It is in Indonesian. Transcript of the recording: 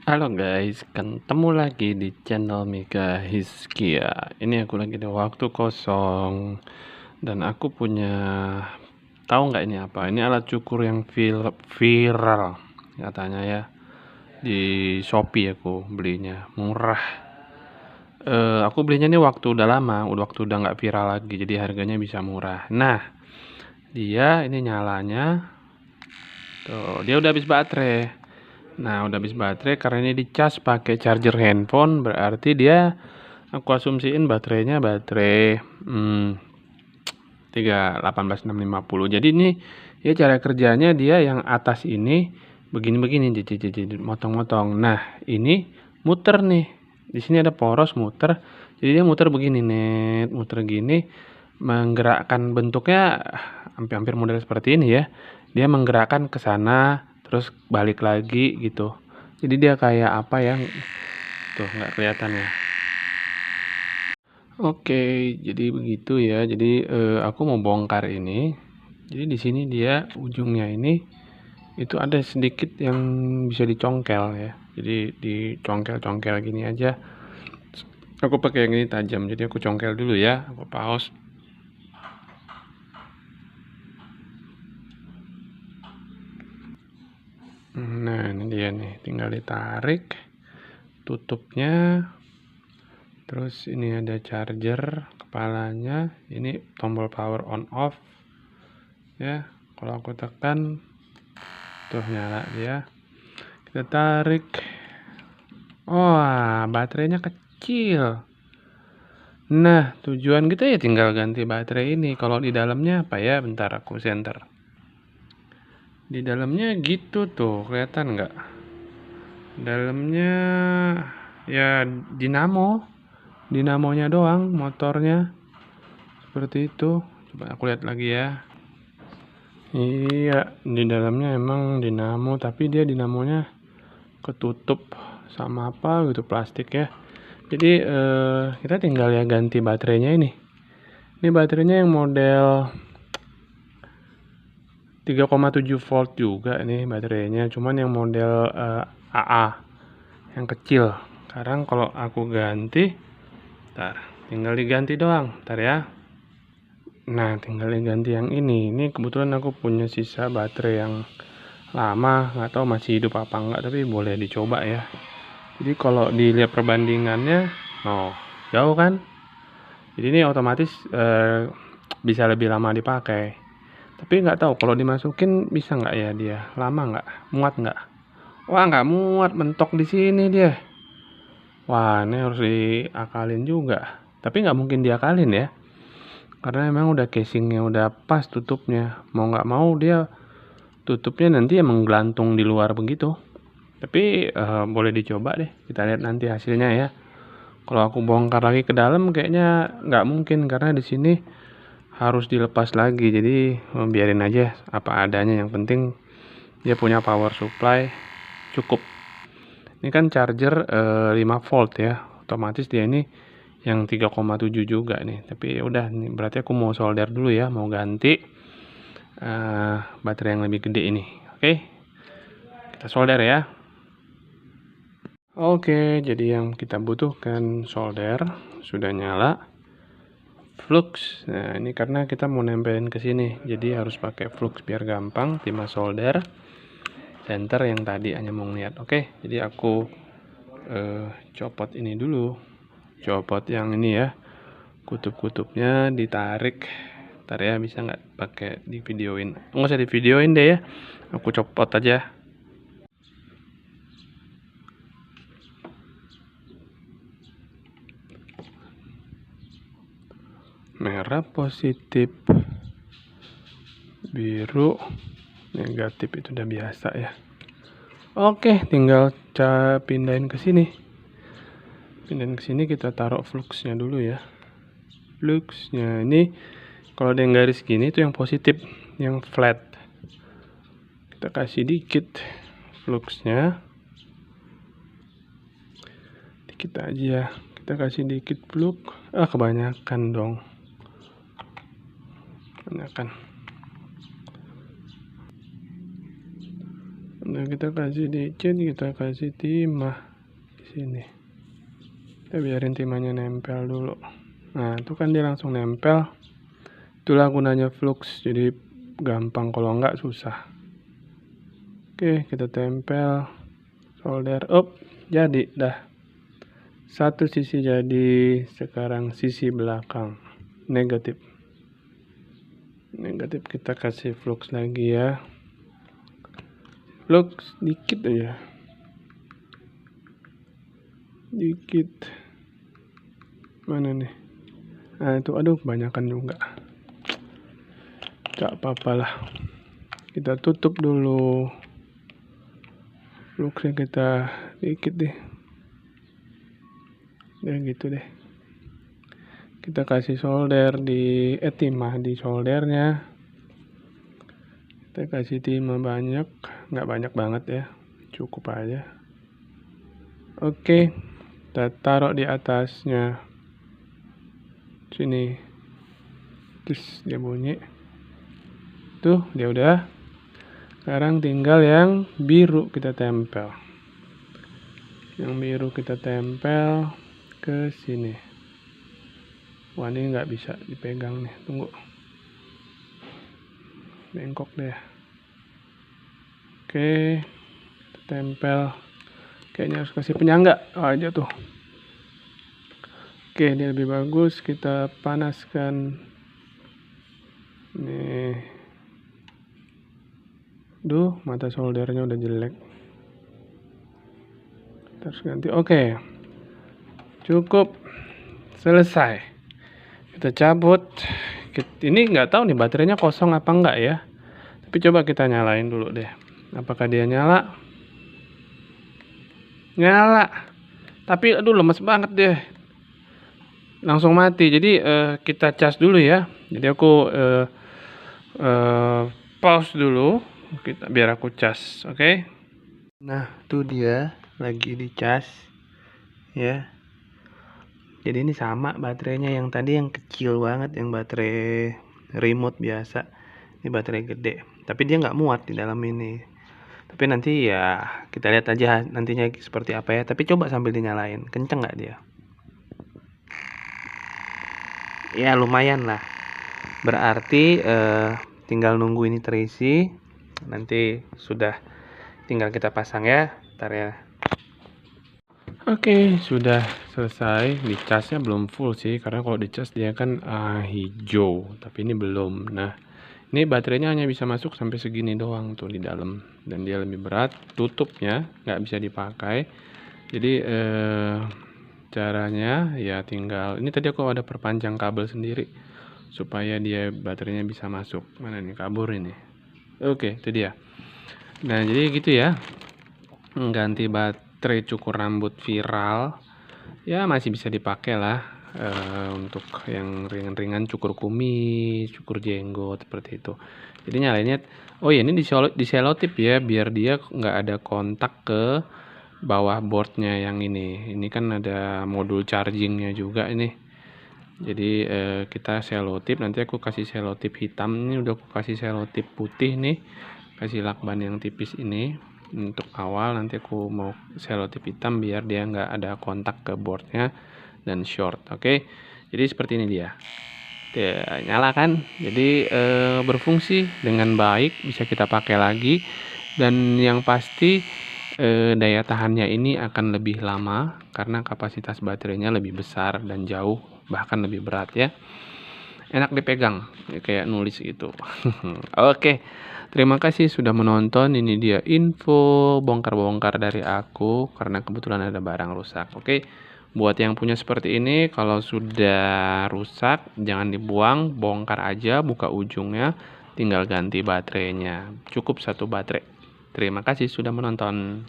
Halo guys, ketemu lagi di channel Mika Hizkia. Ini aku lagi di waktu kosong dan aku punya, tahu nggak ini apa? Ini alat cukur yang viral katanya ya. Di Shopee aku belinya, murah. Aku belinya ini waktu udah lama, waktu udah nggak viral lagi, jadi harganya bisa murah. Nah, dia ini nyalanya, tuh dia udah habis baterai. Nah, udah habis baterai karena ini dicas pakai charger handphone, berarti dia aku asumsiin baterainya baterai 186550. Jadi ini ya cara kerjanya dia yang atas ini begini-begini jadi motong-motong. Nah, ini muter nih. Di sini ada poros muter. Jadi dia muter begini net, muter gini menggerakkan bentuknya hampir-hampir model seperti ini ya. Dia menggerakkan ke sana terus balik lagi gitu. Jadi dia kayak apa ya? Tuh nggak kelihatan ya. Oke, jadi begitu ya. Jadi aku mau bongkar ini. Jadi di sini dia ujungnya ini itu ada sedikit yang bisa dicongkel ya. Jadi dicongkel-congkel gini aja. Aku pakai yang ini tajam. Jadi aku congkel dulu ya. Aku pause. Nah, ini dia nih. Tinggal ditarik tutupnya. Terus ini ada charger kepalanya. Ini tombol power on off. Ya, kalau aku tekan tuh nyala dia. Kita tarik. Oh, baterainya kecil. Nah, tujuan kita ya tinggal ganti baterai ini. Kalau di dalamnya apa ya? Bentar aku center. Di dalamnya gitu tuh, kelihatan nggak? Dalamnya ya dinamonya doang, motornya seperti itu. Coba aku lihat lagi ya. Iya, di dalamnya emang dinamo, tapi dia dinamonya ketutup sama apa gitu plastik ya. Jadi kita tinggal ya ganti baterainya ini. Ini baterainya yang model 3,7 volt juga nih baterainya, cuman yang model AA yang kecil. Sekarang kalau aku ganti, ntar tinggal diganti doang, ntar ya. Nah, tinggal diganti yang ini. Ini kebetulan aku punya sisa baterai yang lama, nggak tahu masih hidup apa enggak, tapi boleh dicoba ya. Jadi kalau dilihat perbandingannya, oh jauh kan? Jadi ini otomatis bisa lebih lama dipakai. Tapi nggak tahu kalau dimasukin bisa nggak ya dia, lama nggak, muat nggak? Wah nggak muat, mentok di sini dia. Wah ini harus diakalin juga. Tapi nggak mungkin diakalin ya, karena emang udah casingnya udah pas tutupnya. Mau nggak mau dia tutupnya nanti emang gelantung di luar begitu. Tapi boleh dicoba deh, kita lihat nanti hasilnya ya. Kalau aku bongkar lagi ke dalam kayaknya nggak mungkin karena di sini harus dilepas lagi. Jadi biarin aja apa adanya. Yang penting dia punya power supply cukup. Ini kan charger 5 volt ya. Otomatis dia ini yang 3,7 juga nih. Tapi ya udah nih berarti aku mau solder dulu ya, mau ganti baterai yang lebih gede ini. Oke. Kita solder ya. Oke, jadi yang kita butuhkan solder sudah nyala. Flux. Nah, ini karena kita mau nempelin ke sini, jadi harus pakai flux biar gampang. Timah solder. Center yang tadi hanya mau ngeliat. Oke, jadi aku copot ini dulu. Copot yang ini ya. Kutub-kutubnya ditarik. Ntar ya, bisa nggak pakai di videoin? Nggak usah di videoin deh ya. Aku copot aja. Merah positif, biru negatif, itu udah biasa ya. Oke, tinggal pindahin ke sini. Pindahin ke sini, kita taruh fluxnya dulu ya. Fluxnya ini kalau ada yang garis gini itu yang positif, yang flat. Kita kasih dikit fluxnya. Dikit aja. Kita kasih dikit flux. Kebanyakan dong. Kebanyakan. Nah, kita kasih dikit, kita kasih timah di sini. Kita biarin timahnya nempel dulu. Nah, itu kan dia langsung nempel. Itulah gunanya flux, jadi gampang, kalau enggak susah. Oke, kita tempel, solder, jadi dah. Satu sisi jadi, sekarang sisi belakang negatif. Negatif kita kasih flux lagi ya. Flux dikit aja. Dikit. Mana nih? Nah, itu aduh kebanyakan juga. Gak apa-apa lah. Kita tutup dulu. Fluxnya kita dikit deh. Ya gitu deh. Kita kasih solder di timah di soldernya. Kita kasih timah banyak, nggak banyak banget ya, cukup aja. Oke, kita taruh di atasnya sini. Terus dia bunyi. Tuh, dia udah. Sekarang tinggal yang biru kita tempel. Yang biru kita tempel ke sini. Wah, ini nggak bisa dipegang nih. Tunggu. Bengkok deh. Oke, kita tempel. Kayaknya harus kasih penyangga aja tuh. Oke, ini lebih bagus. Kita panaskan. Nih. Duh, mata soldernya udah jelek. Terus ganti. Oke. Cukup. Selesai. Kita cabut. Ini nggak tahu nih baterainya kosong apa enggak ya. Tapi coba kita nyalain dulu deh. Apakah dia nyala? Nyala. Tapi aduh lemes banget deh. Langsung mati. Jadi kita cas dulu ya. Jadi aku pause dulu. Biar aku cas, oke? Nah, tuh dia lagi dicas ya. Jadi ini sama baterainya yang tadi, yang kecil banget, yang baterai remote biasa. Ini baterai gede, tapi dia nggak muat di dalam ini. Tapi nanti ya kita lihat aja nantinya seperti apa ya. Tapi coba sambil dinyalain, kenceng nggak dia? Ya lumayan lah. Berarti tinggal nunggu ini terisi. Nanti sudah tinggal kita pasang ya. Ntar ya. Oke, sudah selesai. Dicasnya belum full sih, karena kalau dicas dia kan hijau, tapi ini belum. Nah, ini baterainya hanya bisa masuk sampai segini doang tuh di dalam, dan dia lebih berat. Tutupnya nggak bisa dipakai. Jadi caranya ya tinggal, ini tadi aku ada perpanjang kabel sendiri supaya dia baterainya bisa masuk. Mana nih kabur ini? Oke, itu dia. Nah, jadi gitu ya. Ganti baterai cukur rambut viral ya masih bisa dipakai lah untuk yang ringan-ringan, cukur kumis, cukur jenggot seperti itu. Jadi nyalainnya, oh ya ini di selotip ya, biar dia nggak ada kontak ke bawah boardnya yang ini. Ini kan ada modul chargingnya juga ini. Jadi kita selotip, nanti aku kasih selotip hitam, ini udah aku kasih selotip putih nih, kasih lakban yang tipis ini untuk awal. Nanti aku mau selotip hitam biar dia nggak ada kontak ke boardnya dan short. Oke, jadi seperti ini dia. Nyala kan, jadi berfungsi dengan baik, bisa kita pakai lagi, dan yang pasti daya tahannya ini akan lebih lama karena kapasitas baterainya lebih besar dan jauh bahkan lebih berat ya. Enak dipegang kayak nulis gitu. Oke, terima kasih sudah menonton. Ini dia info bongkar-bongkar dari aku karena kebetulan ada barang rusak. Oke, buat yang punya seperti ini, kalau sudah rusak jangan dibuang, bongkar aja, buka ujungnya, tinggal ganti baterainya. Cukup satu baterai. Terima kasih sudah menonton.